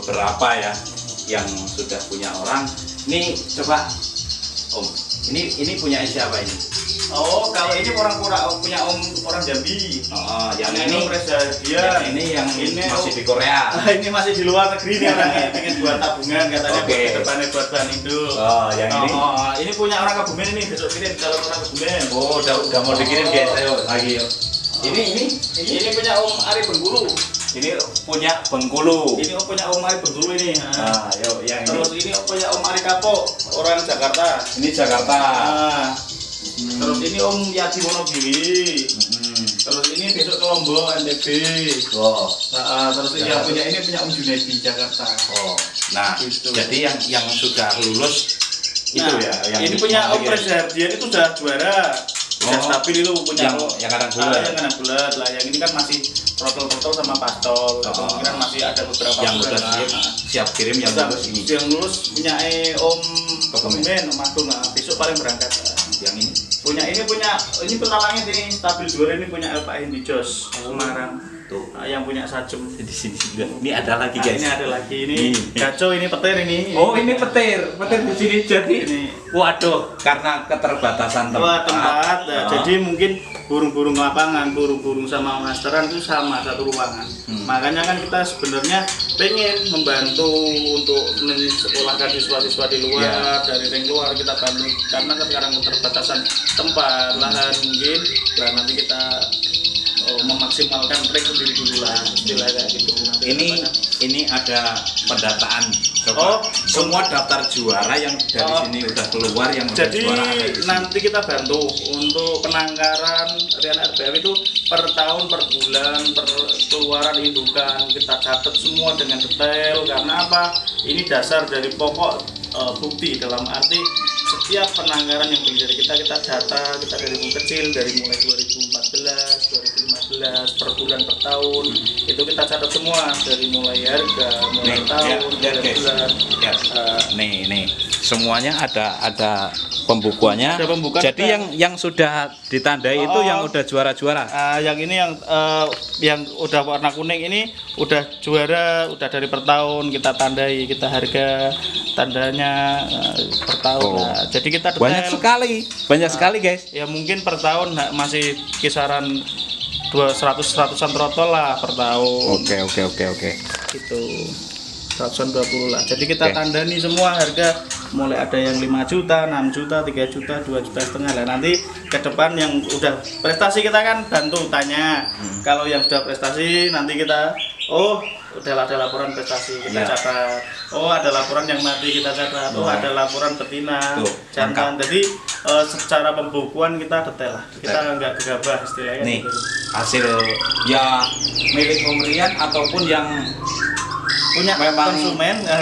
beberapa ya yang sudah punya orang. Ini coba Om, ini punya siapa ini? Oh, kalau ini punya orang Jambi. Oh, yang ini yang ini masih di Korea. Ini masih di luar negeri nih orangnya, pengen buat tabungan katanya. Oke. Depannya buat bahan induk. Oh, yang ini. Ini punya orang Kebumen ini, besok kirim calon orang Kebumen. Oh, udah mau dikirim guys, ayo lagi yuk. Ini punya Om Ari Bengkulu. Ini punya Bengkulu. Ini punya Om Ari Bengkulu ini. Nah, yuk yang Terus ini punya Om Ari Kapok, orang Jakarta. Ini Jakarta. Terus ini Om Yadi Wonogiri. Terus ini besok ke Lombok NTB. Oh. Terus yang punya ini punya Om Junedi Jakarta. Oh. Nah, gitu. jadi yang sudah lulus itu ya. Yang ini punya Om Reza Hardian itu sudah juara. Sudah stabil itu punya yang kadang bulat. Yang kadang bulat lah. Yang ini kan masih protol-protol sama pastol. Kemungkinan masih ada beberapa yang udah siap kirim yang lulus ini. Yang lulus punya Om Kebumen, Om Agung. Besok paling berangkat. Yang ini ini pentalangnya ini stabil juara, ini punya LPI di Jos Semarang tuh. Yang punya Sajem Di sini juga. Ini ada lagi guys. Ini ada lagi ini. Gaco ini petir ini. Oh, ini petir di sini jadi. Ini. Waduh, karena keterbatasan tempat. Jadi mungkin burung-burung lapangan, burung-burung sama masteran itu sama satu ruangan. Makanya kan kita sebenarnya pengen membantu untuk menyekolahkan siswa-siswa di luar, dari ring luar kita bantu karena kan sekarang keterbatasan tempat, lahan mungkin. Nah, nanti kita memaksimalkan ring sendiri dulu lah, istilahnya gitu. Ini ada pendataan. Semua daftar juara yang dari sini udah keluar yang udah jadi juara ada di sini. nanti kita bantu untuk penangkaran Rian RBF itu per tahun, per bulan, per keluaran indukan kita catat semua dengan detail. Karena apa? Ini dasar dari pokok bukti, dalam arti setiap penangkaran yang beli dari kita data, kita dari kecil, dari mulai 2014, 2015, per bulan, per tahun, itu kita catat semua dari mulai harga, mulai tahun, mulai bulan. Nih, semuanya ada pembukuannya. Ada pembukuan. Jadi yang sudah ditandai itu yang udah juara-juara. Yang ini yang udah warna kuning ini udah juara, udah dari per tahun kita tandai, kita harga tandanya per tahun. Jadi kita detail. Banyak sekali guys. Ya mungkin per tahun masih kisaran 100-100an trotol lah per tahun. Oke. Gitu. 120 lah. Jadi kita tandani semua harga, mulai ada yang 5 juta, 6 juta, 3 juta, 2 juta setengah lah. Nanti ke depan yang udah prestasi kita kan bantu tanya. Kalau yang sudah prestasi nanti kita udah ada laporan prestasi kita catat. Ada laporan yang mati kita catat. Ada laporan betina, jantan. Jadi secara pembukuan kita detail lah. Kita nggak gegabah istilahnya. Nih, hasil ya milik pemberian ataupun yang punya memang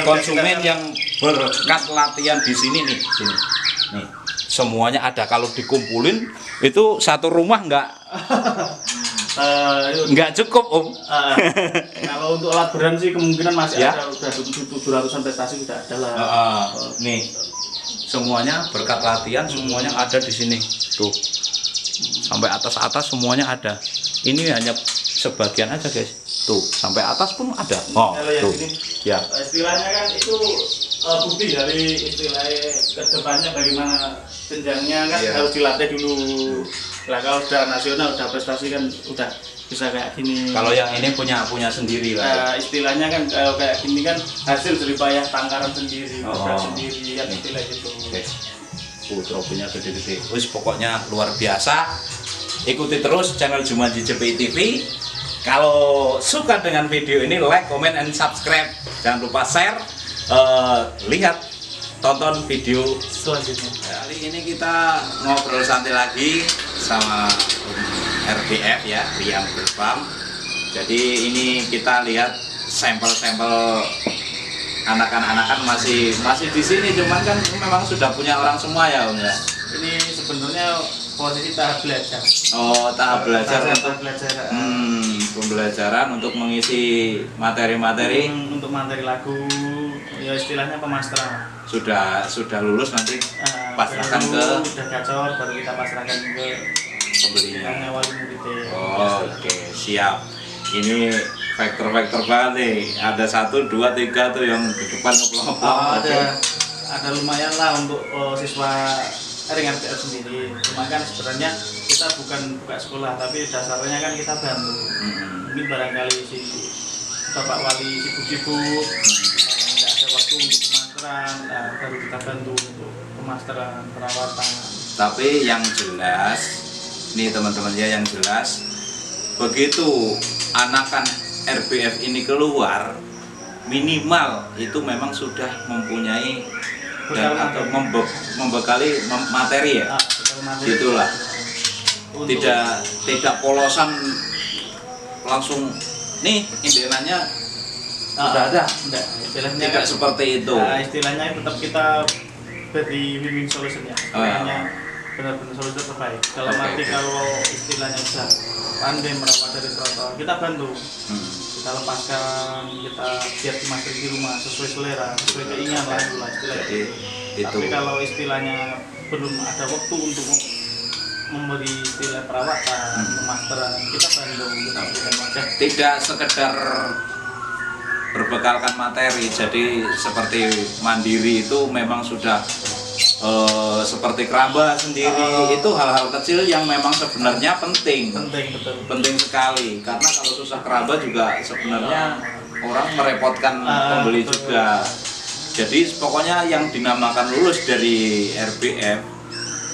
konsumen yang berkat latihan di sini nih. Nih, semuanya ada. Kalau dikumpulin itu satu rumah nggak cukup Om. Kalau untuk alat beran sih kemungkinan masih ada, udah 700an prestasi sudah ada lah. Nih, semuanya berkat latihan, semuanya ada di sini tuh, sampai atas semuanya ada. Ini hanya sebagian aja guys. Tuh, sampai atas pun ada. Tuh. Ya. Istilahnya kan itu bukti dari istilahnya kedepannya bagaimana jenjangnya kan harus dilatih dulu. Lah kalau udah nasional, udah prestasi kan udah bisa kayak gini. Kalau yang ini punya sendiri lah. Istilahnya kan kalau kayak gini kan hasil jeripayah tangkaran sendiri, produk sendiri, kan istilah gitu. Trofinya gede-gede. Pokoknya luar biasa. Ikuti terus channel Jumanji JPI TV. Kalau suka dengan video ini, like, comment, and subscribe. Jangan lupa share. Lihat, tonton video selanjutnya. Kali ini kita ngobrol santai lagi sama RBF ya, Rian Berbam. Jadi ini kita lihat sampel-sampel anak-anak masih di sini, cuman kan memang sudah punya orang semua ya Om ya. Ini sebenarnya posisi tahap belajar. Tahap belajar. Pembelajaran untuk mengisi materi-materi. Untuk materi lagu, ya istilahnya pemasteran. Sudah lulus nanti pasrahkan ke. Udah gacor, baru kita pasrahkan ke pembelinya. Yang awal murid. Oke, siap. Ini Vektor-vektor banget nih. Ada 1, 2, 3 tuh yang di depan ngeplong-ngeplong. Ada lumayan lah untuk siswa RPF sendiri. Cuma kan sebenarnya kita bukan buka sekolah, tapi dasarnya kan kita bantu. Mungkin barangkali si Bapak Wali sibuk-sibuk, nggak ada waktu untuk pemasteran, baru kita bantu untuk pemasteran, perawatan. Tapi yang jelas, nih teman-teman ya, yang jelas begitu anakan RBF ini keluar, minimal itu memang sudah mempunyai dan atau membekali materi ya, gitulah. Tidak polosan langsung nih indenannya sudah ada, istilahnya tidak seperti itu. Istilahnya tetap kita beri win-win solution ya, istilahnya benar-benar solusi terbaik. Dalam arti kalau istilahnya bisa pandai merawat dari trotoar, kita bantu, kita lepaskan, kita biar dimasukin di rumah sesuai selera, sesuai keinginan lah istilahnya. Tapi kalau istilahnya belum ada waktu untuk memberi istilah perawatan, pemasteran, kita bantu, kita berikan wadah. Tidak sekedar berbekalkan materi, jadi seperti mandiri itu memang sudah seperti keramba sendiri, itu hal-hal kecil yang memang sebenarnya penting sekali, karena kalau susah keramba juga sebenarnya orang merepotkan pembeli juga. Jadi pokoknya yang dinamakan lulus dari RBF,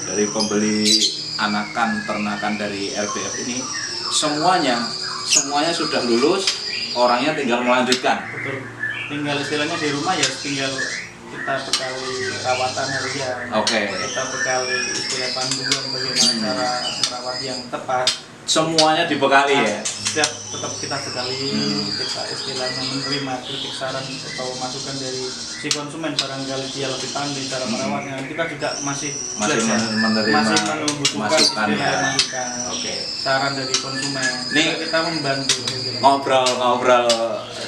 dari pembeli anakan ternakan dari RBF ini, semuanya sudah lulus, orangnya tinggal melanjutkan. Betul. Tinggal istilahnya di rumah ya, tinggal kita bekali perawatan harian. Kita bekali istilah panduan bagaimana cara merawat yang tepat. Semuanya dibekali ya. Setiap tetap kita bekali, kita istilahnya menerima kritik saran atau masukan dari si konsumen, barangkali dia lebih pandai cara merawatnya. Kita juga masih membutuhkan masukan ya. Saran dari konsumen. Nih kita membantu. Ngobrol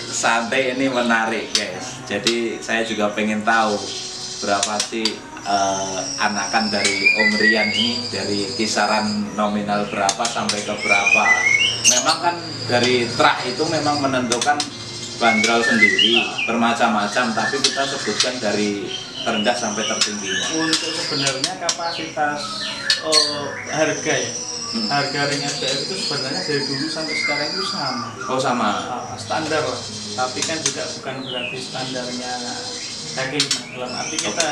santai ini menarik guys. Jadi saya juga pengen tahu berapa sih anakan dari Om Rian ini, dari kisaran nominal berapa sampai ke berapa. Memang kan dari truk itu memang menentukan bandrol sendiri bermacam-macam, tapi kita sebutkan dari terendah sampai tertingginya. Untuk sebenarnya kapasitas harga ya, harga ring RBF itu sebenarnya dari dulu sampai sekarang itu sama. Oh sama. Standar lah. Tapi kan juga bukan berarti standarnya kaki 5. Dalam arti kita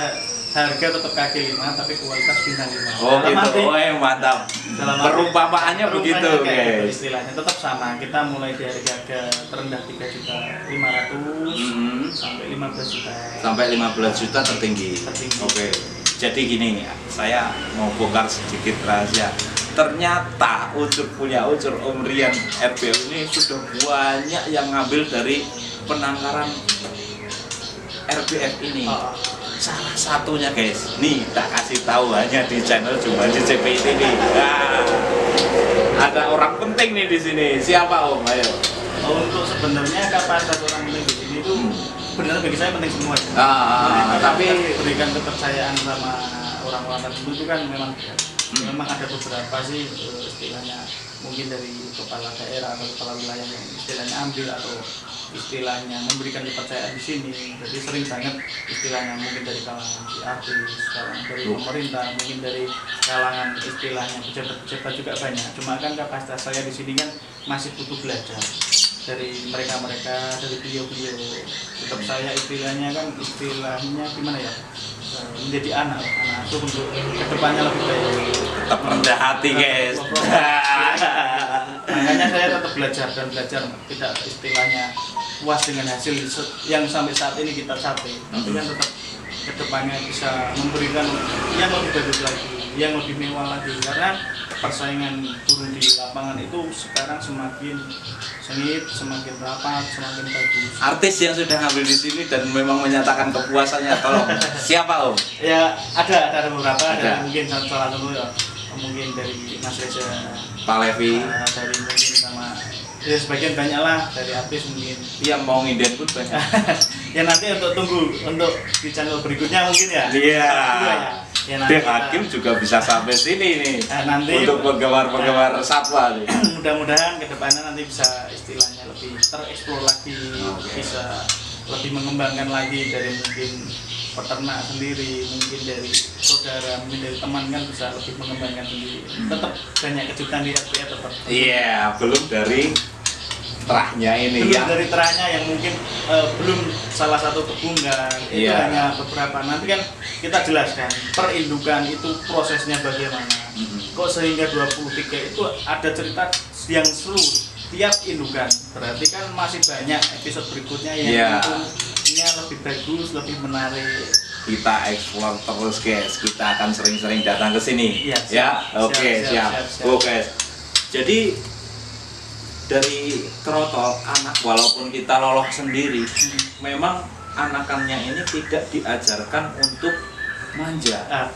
harga tetap kaki 5 tapi kualitas bintang 5. Oh gitu. Mantap. Perumpamaannya begitu guys. Istilahnya tetap sama. Kita mulai dari harga terendah 3.500.000 sampai 15 juta. Sampai 15 juta tertinggi. Jadi gini, saya mau bongkar sedikit rahasia. Ternyata punya ucur Om Rian RBF ini sudah banyak yang ngambil dari penangkaran RBF ini. Salah satunya guys, nih tak kasih tahu hanya di channel Jumanji CPI TV. Ada orang penting nih di sini. Siapa Om? Ayo. Untuk sebenarnya kapasitas orang penting di sini itu benar bagi saya penting semua. Tapi berikan kepercayaan sama orang-orang tersebut itu kan memang ada beberapa sih istilahnya mungkin dari kepala daerah atau kepala wilayah yang istilahnya ambil atau istilahnya memberikan kepercayaan di sini. Jadi sering banget istilahnya mungkin dari kalangan artis, kalangan dari pemerintah, mungkin dari kalangan istilahnya pejabat-pejabat juga banyak. Cuma kan kapasitas saya di sini kan masih butuh belajar dari mereka-mereka, dari beliau-beliau. Tetap saya istilahnya gimana ya, menjadi anak asuh untuk kedepannya lebih baik. Tetap rendah hati guys. Makanya saya tetap belajar tidak istilahnya puas dengan hasil yang sampai saat ini kita capai. Tapi kan tetap kedepannya bisa memberikan yang lebih bagus lagi, yang lebih mewah lagi, karena persaingan turun di lapangan itu sekarang semakin sengit, semakin rapat, semakin bagus. Artis yang sudah ngambil di sini dan memang menyatakan kepuasannya, tolong siapa Om? Ya ada beberapa, ada mungkin salah satu ya, mungkin dari Mas Reza, Pak Levi, dari mungkin sama ya sebagian banyak lah dari artis mungkin. Yang mau nginden pun banyak. Ya nanti tunggu untuk di channel berikutnya mungkin ya. Iya. Ya, nanti Hakim juga bisa sampai sini nih. Nanti untuk penggemar satwa nih. Mudah-mudahan kedepannya nanti bisa istilahnya lebih tereksplor lagi, bisa lebih mengembangkan lagi dari mungkin peternak sendiri, mungkin dari saudara, mungkin dari teman kan bisa lebih mengembangkan sendiri. Tetap banyak kejutan di RPA tetap. Iya, belum dari terahnya ini Belum ya. dari terahnya yang mungkin belum salah satu tebungkan, itu hanya beberapa. Nanti kan kita jelaskan perindukan itu prosesnya bagaimana. Kok sehingga 23 itu ada cerita yang seru tiap indukan. Berarti kan masih banyak episode berikutnya yang tentunya lebih bagus, lebih menarik. Kita eksplor terus guys. Kita akan sering-sering datang ke sini. Ya, oke, siap. Oke. Jadi dari trotol anak, walaupun kita loloh sendiri, memang anakannya ini tidak diajarkan untuk manja.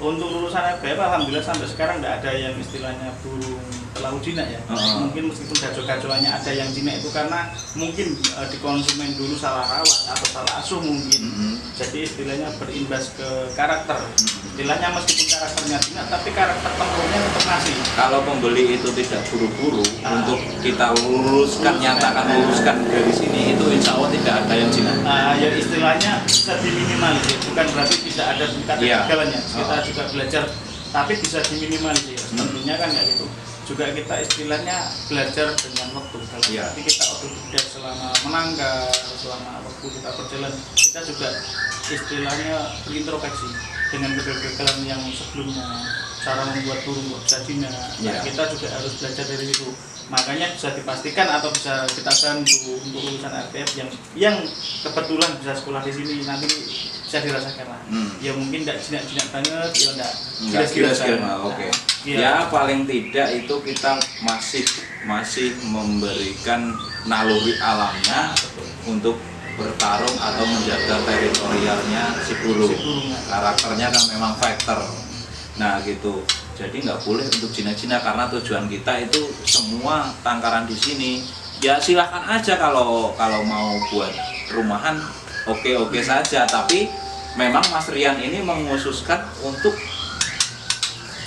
Untuk lulusan RPF alhamdulillah sampai sekarang nggak ada yang istilahnya burung terlalu jinak ya. Mungkin meskipun gajo-gajoannya ada yang jinak itu karena mungkin dikonsumen dulu salah rawat atau salah asuh mungkin. Jadi istilahnya berimbas ke karakter. Istilahnya meskipun karakternya jinak tapi karakter tempurnya tetap masih. Kalau pembeli itu tidak buru-buru untuk kita luluskan, nyatakan luluskan dari sini, itu insya Allah tidak ada yang jinak. Ya istilahnya bisa diminimalisir, bukan berarti tidak ada tingkat kegagalannya. Kita juga belajar, tapi bisa diminimalisir. Tentunya kan kayak gitu. Juga kita istilahnya belajar dengan waktu. Kalau nanti kita otodidak selama menangkap, selama waktu kita berjalan, kita juga istilahnya berintrospeksi dengan kegagalan yang sebelumnya, cara membuat burung bisa jinak. Kita juga harus belajar dari itu. Makanya bisa dipastikan atau bisa kita bantu untuk lulusan RPF yang kebetulan bisa sekolah di sini nanti bisa dirasakan lah. Ya mungkin tidak jinak-jinak banget, ya enggak kira-kira oke. Ya paling tidak itu kita masih memberikan naluri alamnya untuk bertarung atau menjaga teritorialnya si burung. Karakternya kan memang fighter. Nah gitu. Jadi nggak boleh untuk jinak-jinak karena tujuan kita itu semua tangkaran di sini. Ya silahkan aja kalau mau buat rumahan oke saja. Tapi memang Mas Rian ini mengkhususkan untuk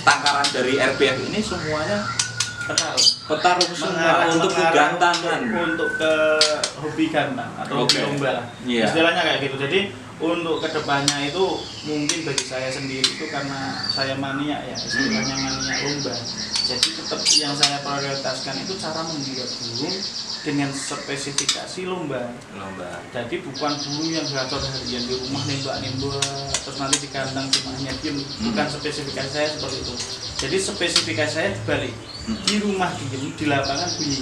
tangkaran dari RPF ini semuanya petarung semua untuk kegantangan, untuk ke hobi gantang atau hobi lomba lah. Istilahnya kayak gitu. Jadi untuk kedepannya itu mungkin bagi saya sendiri itu karena saya mania ya, istilahnya mania lomba. Jadi tetap yang saya prioritaskan itu cara membuat burung dengan spesifikasi lomba. Jadi bukan burung yang gacor harian di rumah nembak terus nanti di kandang cuma hanya diem. Bukan spesifikasi saya seperti itu. Jadi spesifikasi saya dibalik, di rumah diem, di lapangan bunyi.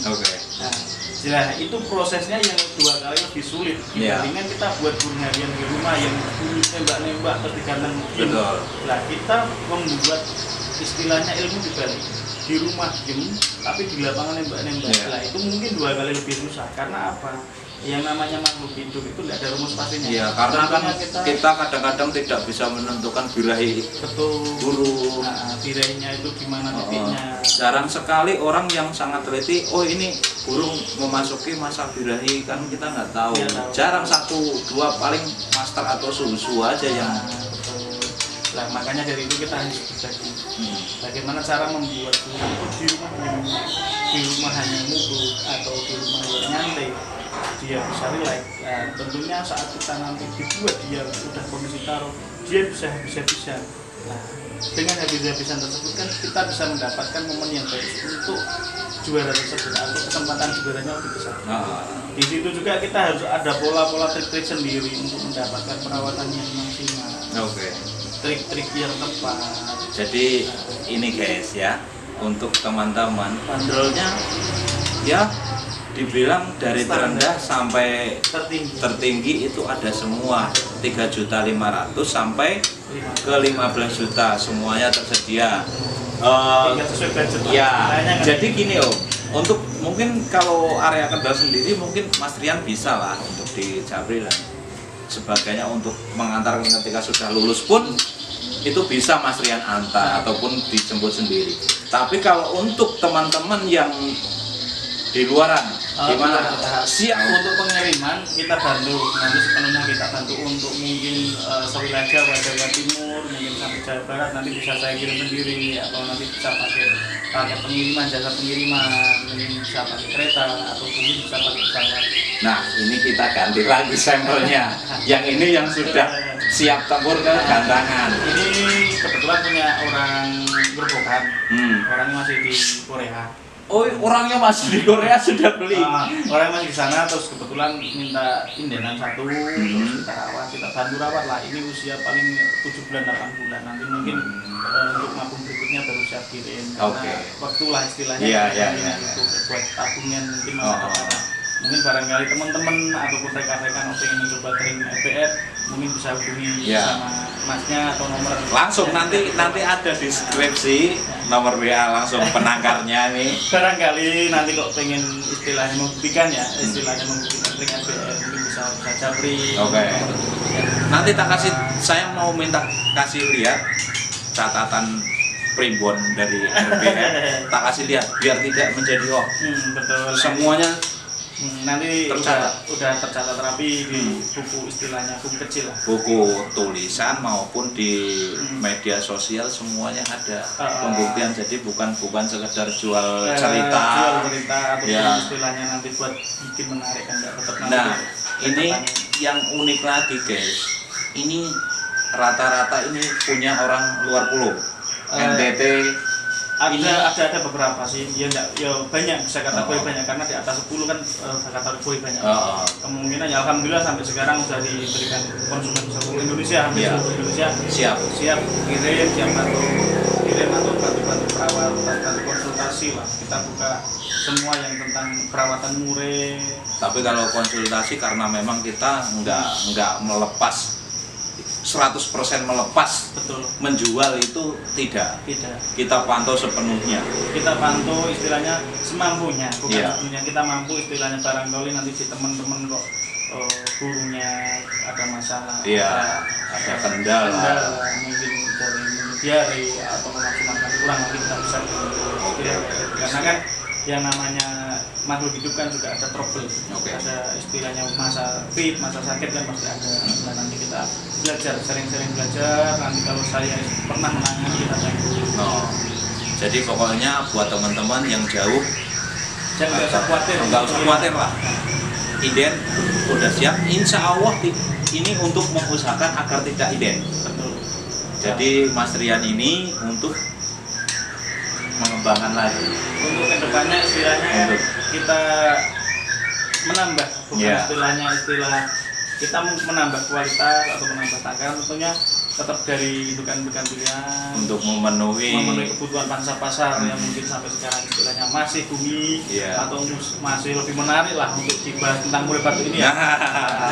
Nah, itu prosesnya yang 2 kali lebih sulit dibandingkan kita buat burung harian di rumah yang bunyi nembak terus di kandang diem. Nah, kita membuat istilahnya ilmu dibalik, di rumah diem tapi di lapangan nembak. Nah, itu mungkin 2 kali lebih susah. Karena apa? Yang namanya makhluk hidup itu tidak ada rumus pastinya. Iya, karena kan kita kadang-kadang tidak bisa menentukan birahi burung. Birahinya itu gimana titiknya. Jarang sekali orang yang sangat teliti, oh ini burung memasuki masa birahi, kan kita nggak tahu. Jarang 1-2 paling master atau susu aja yang. Nah, makanya dari itu kita harus berbagi. Bagaimana cara membuat burung itu di rumah hanya mulut atau di rumah yang nyantai dia bisa relax. Tentunya saat kita nanti dibuat dia sudah kondisi taruh, dia bisa habis-habisan. Nah, dengan habis-habisan tersebut kan kita bisa mendapatkan momen yang baik untuk juara tersebut atau kesempatan juaranya lebih besar. Di situ juga kita harus ada pola-pola trik-trik sendiri untuk mendapatkan perawatan yang maksimal. Trik-trik yang tepat. Jadi ini guys ya, untuk teman-teman bandrolnya ya dibilang dari terendah sampai tertinggi itu ada semua, 3.500.000 sampai ke 15 juta semuanya tersedia. Jadi gini untuk mungkin kalau area Kendal sendiri mungkin Mas Rian bisa lah untuk di Japri lah sebagainya untuk mengantarkan ketika sudah lulus pun itu bisa Mas Rian antar ataupun dijemput sendiri. Tapi kalau untuk teman-teman yang di luaran Gimana? Siap untuk pengiriman, kita bantu. Nanti sepenuhnya kita bantu untuk mungkin sewilayah Jawa Timur, mungkin sampai Jawa Barat nanti bisa saya kirim sendiri, atau nanti bisa pakai pengiriman, jasa pengiriman, mungkin bisa pakai kereta atau mungkin bisa pakai pesawat. Nah, ini kita ganti lagi sampelnya. Yang ini yang sudah siap tempur ke gantangan. Ini kebetulan punya orang Grobogan, orangnya masih di Korea. Oh, orangnya masih di Korea sudah beli. Orang masih di sana, terus kebetulan minta indenan satu, terus kita rawat, kita bantu rawat lah. Ini usia paling 7 bulan 8 bulan. Nanti mungkin untuk mabung berikutnya baru siap kirim. Oke. Waktu lah istilahnya. Iya. Itu buat tabungan mungkin masa depan. Mungkin barangkali teman-teman ataupun rekan-rekan yang ingin mencoba kering FPF mungkin bisa hubungi sama masnya atau nomor langsung nanti ada di deskripsi nomor WA langsung penangkarnya nih. Barangkali nanti kok pengen istilahnya membuktikan kering FPF mungkin bisa japri. Oke. Nanti saya mau minta kasih lihat catatan primbon dari RPF, tak kasih lihat biar tidak menjadi betul. Semuanya nanti tercatat. udah tercatat rapi di buku istilahnya, buku kecil lah. Buku tulisan maupun di media sosial semuanya ada pembuktian. Jadi bukan sekedar jual cerita atau istilahnya nanti buat bikin menarik kan tetap nanti. Nah, ini yang unik lagi guys. Ini rata-rata ini punya orang luar pulau. NTT ada beberapa sih, ya banyak, bisa kategori banyak, karena di atas 10 kan kategori banyak. Kemungkinan ya alhamdulillah sampai sekarang sudah diberikan konsumen seluruh Indonesia, seluruh Indonesia siap kirim, siap atau bantu perawat, bantu konsultasi lah. Kita buka semua yang tentang perawatan mure. Tapi kalau konsultasi karena memang kita nggak melepas 100% melepas. Betul. Menjual itu tidak. Kita pantau sepenuhnya. Kita pantau istilahnya semampunya, bukan sepenuhnya. Kita mampu istilahnya, barangkali nanti si teman-teman kok gurunya ada masalah, ada kendala, mungkin dari atau memaksimalkan kurang, nanti kita bisa karena kan yang namanya makhluk hidup kan juga ada trouble, ada istilahnya masa fit, masa sakit kan pasti ada. Nah, nanti kita belajar, sering-sering belajar. Nanti kalau saya pernah menangani kita bantu. Jadi pokoknya buat teman-teman yang jauh jangan usah khawatir lah. Inden udah siap, insya Allah ini untuk mengusahakan agar tidak inden. Betul. Jadi Mas Rian ini untuk mengembangkan lagi. Untuk kedepannya istilahnya kita menambah, bukan istilah kita menambah kualitas atau menambah takaran, tentunya tetap dari indukan-indukan pilihan untuk memenuhi kebutuhan pangsa pasar yang mungkin sampai sekarang istilahnya masih bumi atau masih lebih menarik lah untuk dibahas tentang mure batu ini ya.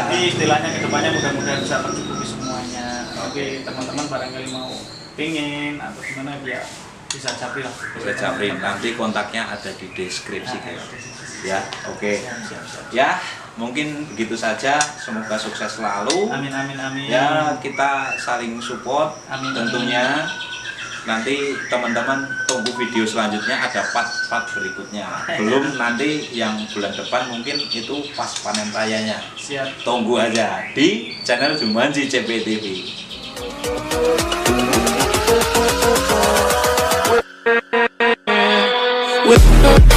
Jadi istilahnya kedepannya mudah-mudahan bisa tercukupi semuanya. Oke, teman-teman barangkali mau pingin atau gimana ya bisa japri lah. Bisa japri, nanti kontaknya ada di deskripsi ya. Oke. Ya, mungkin begitu saja. Semoga sukses selalu. Amin. Ya, kita saling support. Tentunya nanti teman-teman tunggu video selanjutnya, ada part berikutnya. Belum nanti yang bulan depan mungkin itu pas panen rayanya. Siap. Tunggu aja di channel Jumanji CPTV. with